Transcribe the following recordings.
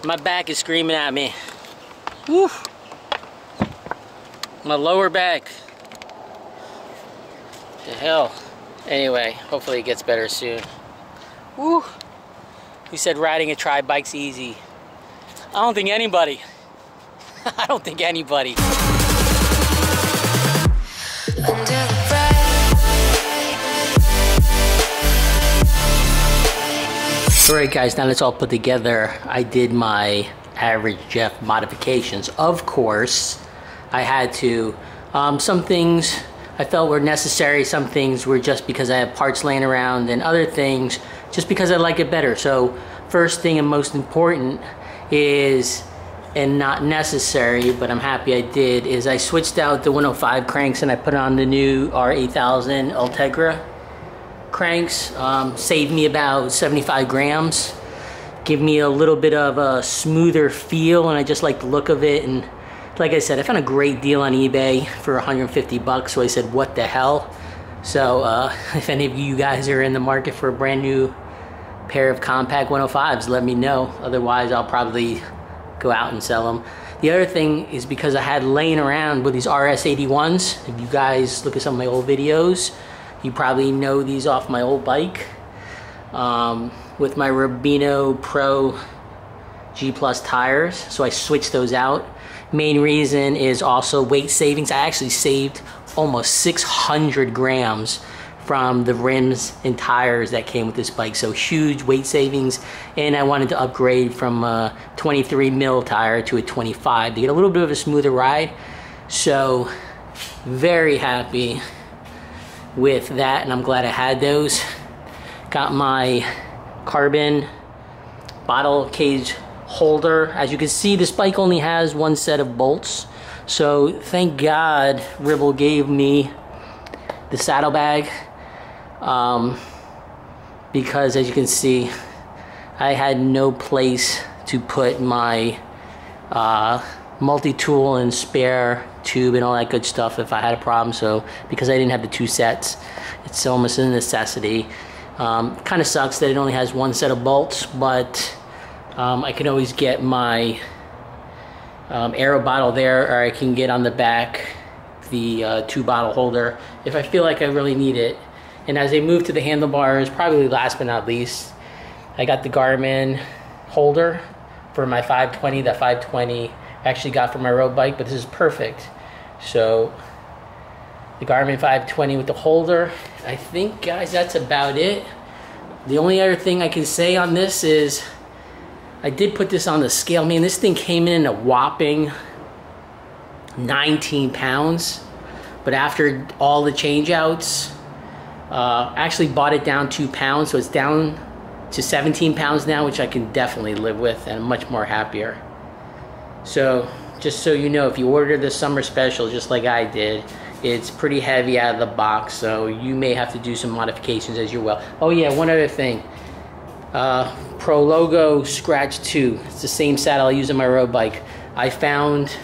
My back is screaming at me. Woo! My lower back. The hell. Anyway, hopefully it gets better soon. Woo! Who said riding a tri-bike's easy? I don't think anybody. I don't think anybody. Alright guys, now that's all put together. I did my average Jeff modifications. Of course, I had to. Some things I felt were necessary, some things were just because I have parts laying around, and other things just because I like it better. So first thing and most important is, and not necessary, but I'm happy I did, is I switched out the 105 cranks and I put on the new R8000 Ultegra cranks. Saved me about 75 grams. Give me a little bit of a smoother feel, and I just like the look of it. And like I said, I found a great deal on eBay for 150 bucks, so I said, what the hell? So if any of you guys are in the market for a brand new pair of compact 105s, let me know. Otherwise, I'll probably go out and sell them. The other thing is because I had laying around with these RS81s. If you guys look at some of my old videos, you probably know these off my old bike. With my Rubino Pro G Plus tires, so I switched those out. Main reason is also weight savings. I actually saved almost 600 grams from the rims and tires that came with this bike, so huge weight savings. And I wanted to upgrade from a 23 mil tire to a 25 to get a little bit of a smoother ride. So very happy with that, and I'm glad I had those. Got my carbon bottle cage holder. As you can see, this bike only has one set of bolts, so thank God Ribble gave me the saddlebag, because as you can see, I had no place to put my multi-tool and spare tube and all that good stuff if I had a problem. So because I didn't have the two sets, it's almost a necessity. Kind of sucks that it only has one set of bolts, but I can always get my Aero bottle there, or I can get on the back the 2 bottle holder if I feel like I really need it. And as I move to the handlebars, probably last but not least, I got the Garmin Holder for my 520. That 520 I actually got for my road bike, but this is perfect. So the Garmin 520 with the holder. I think, guys, that's about it. The only other thing I can say on this is I did put this on the scale. Man, this thing came in a whopping 19 pounds. But after all the change outs, I actually bought it down 2 pounds. So it's down to 17 pounds now, which I can definitely live with, and I'm much more happier. So just so you know, if you order the summer special just like I did, it's pretty heavy out of the box, so you may have to do some modifications as you well. Oh yeah, one other thing. Pro Logo Scratch 2. It's the same saddle I use on my road bike. I found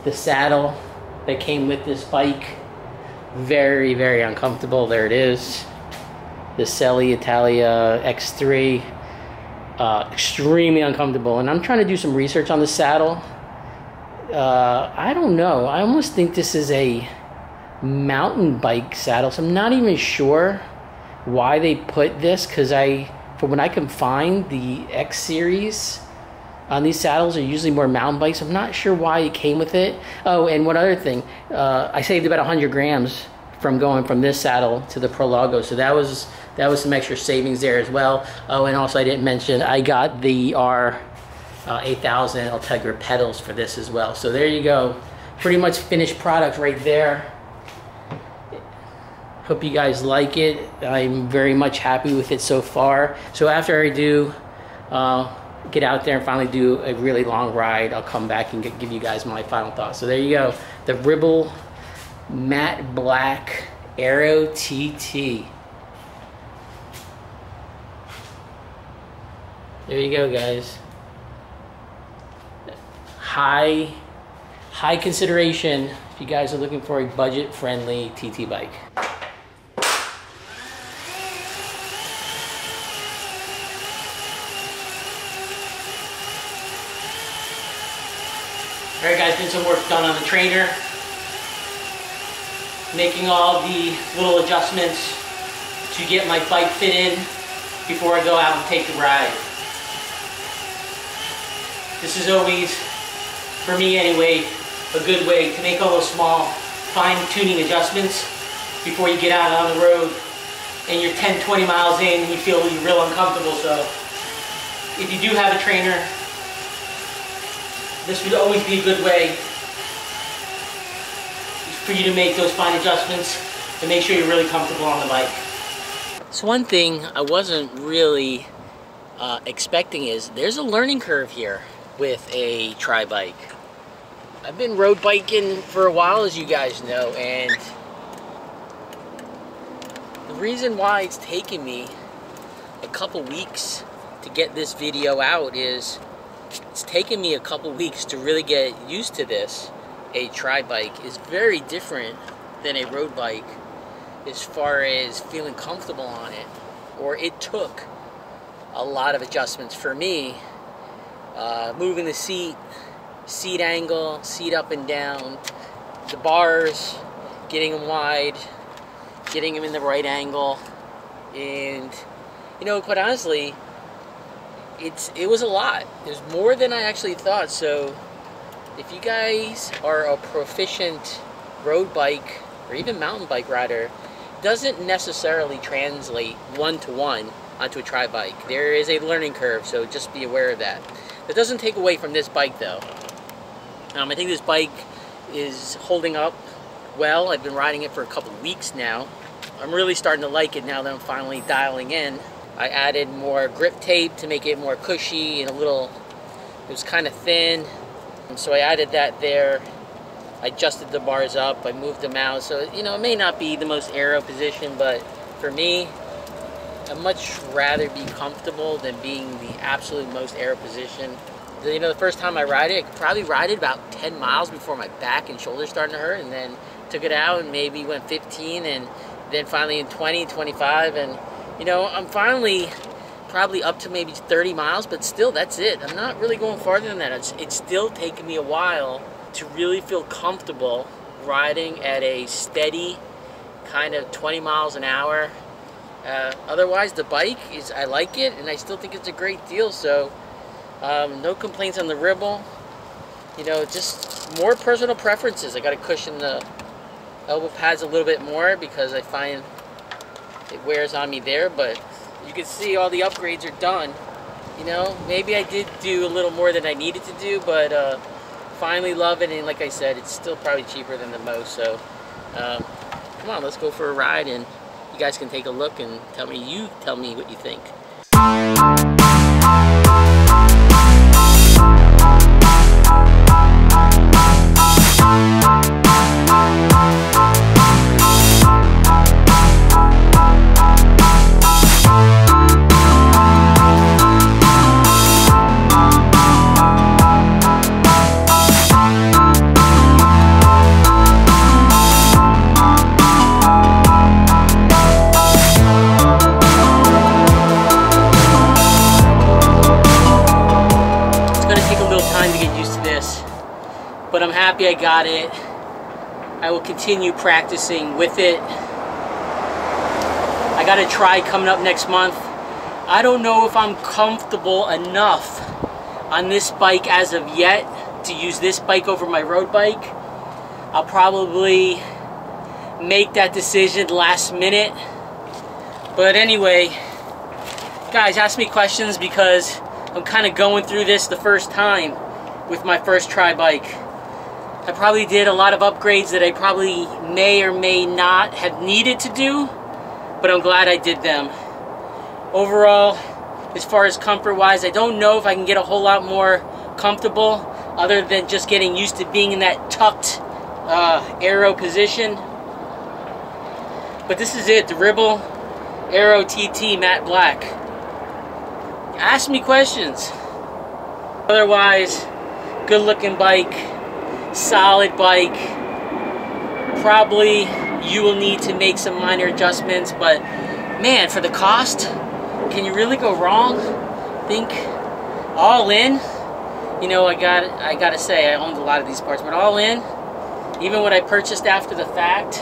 the saddle that came with this bike very, very uncomfortable. There it is. The Selly Italia X3. Extremely uncomfortable. And I'm trying to do some research on the saddle. I don't know. I almost think this is a mountain bike saddle, so I'm not even sure why they put this, because from what I can find, the X series on these saddles are usually more mountain bikes. I'm not sure why it came with it. Oh, and one other thing, I saved about 100 grams from going from this saddle to the Pro Logo, so that was some extra savings there as well. Oh, and also I didn't mention I got the R8000 Ultegra pedals for this as well. So there you go, pretty much finished product right there. Hope you guys like it. I'm very much happy with it so far. So after I do get out there and finally do a really long ride, I'll come back and give you guys my final thoughts. So there you go, the Ribble Matte Black Aero TT. There you go, guys. High consideration if you guys are looking for a budget-friendly TT bike. Alright guys, been some work done on the trainer. Making all the little adjustments to get my bike fitted before I go out and take the ride. This is always, for me anyway, a good way to make all those small fine-tuning adjustments before you get out on the road and you're 10-20 miles in and you feel you're real uncomfortable. So if you do have a trainer, this would always be a good way for you to make those fine adjustments and make sure you're really comfortable on the bike. So one thing I wasn't really expecting is there's a learning curve here with a tri-bike. I've been road biking for a while, as you guys know, and the reason why it's taken me a couple weeks to get this video out is it's taken me a couple weeks to really get used to this. A tri-bike is very different than a road bike as far as feeling comfortable on it, or it took a lot of adjustments for me. Moving the seat angle, seat up and down, the bars, getting them wide, getting them in the right angle, and you know, quite honestly, it was a lot. It was more than I actually thought. So if you guys are a proficient road bike or even mountain bike rider, it doesn't necessarily translate one-to-one onto a tri-bike. There is a learning curve, so just be aware of that. It doesn't take away from this bike though. I think this bike is holding up well. I've been riding it for a couple weeks now. I'm really starting to like it now that I'm finally dialing in. I added more grip tape to make it more cushy and it was kind of thin. And so I added that there. I adjusted the bars up, I moved them out. So, you know, it may not be the most aero position, but for me, I'd much rather be comfortable than being the absolute most aero position. You know, the first time I ride it, I could probably ride it about 10 miles before my back and shoulders started to hurt, and then took it out and maybe went 15, and then finally in 20, 25, and you know, I'm finally probably up to maybe 30 miles, but still, that's it. I'm not really going farther than that. It's still taking me a while to really feel comfortable riding at a steady kind of 20 miles an hour. Otherwise, the bike is, I like it, and I still think it's a great deal. So no complaints on the Ribble. You know, just more personal preferences. I got to cushion the elbow pads a little bit more because I find it wears on me there, but you can see all the upgrades are done. You know, maybe I did do a little more than I needed to do, but finally love it, and like I said, it's still probably cheaper than the most. So come on, let's go for a ride, and you guys can take a look and tell me what you think. But I'm happy I got it. I will continue practicing with it. I got a try coming up next month. I don't know if I'm comfortable enough on this bike as of yet to use this bike over my road bike. I'll probably make that decision last minute. But anyway, guys, ask me questions because I'm kind of going through this the first time with my first tri bike. I probably did a lot of upgrades that I probably may or may not have needed to do, but I'm glad I did them. Overall, as far as comfort-wise, I don't know if I can get a whole lot more comfortable other than just getting used to being in that tucked aero position. But this is it, the Ribble Aero TT Matte Black. Ask me questions. Otherwise, good looking bike, solid bike. Probably you will need to make some minor adjustments, but man, for the cost, can you really go wrong? Think all in, You know, I gotta say, I owned a lot of these parts, but all in, even what I purchased after the fact,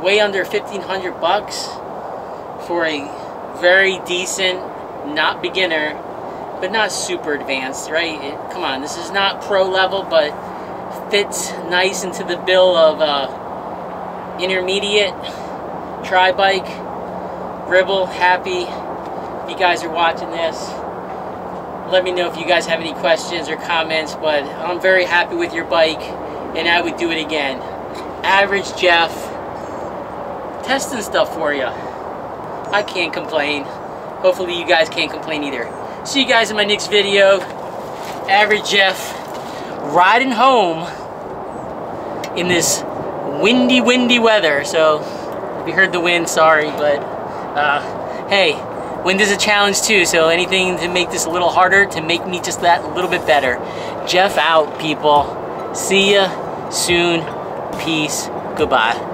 way under 1,500 bucks for a very decent, not beginner, but not super advanced, right? Come on, this is not pro level, but fits nice into the bill of intermediate tri-bike. Ribble, happy. If you guys are watching this, let me know if you guys have any questions or comments, but I'm very happy with your bike, and I would do it again. Average Jeff, testing stuff for you. I can't complain. Hopefully you guys can't complain either. See you guys in my next video. Average Jeff, riding home in this windy weather. So if you heard the wind, sorry, but hey, wind is a challenge too, so anything to make this a little harder, to make me just that little bit better. Jeff out, people. See ya soon. Peace. Goodbye.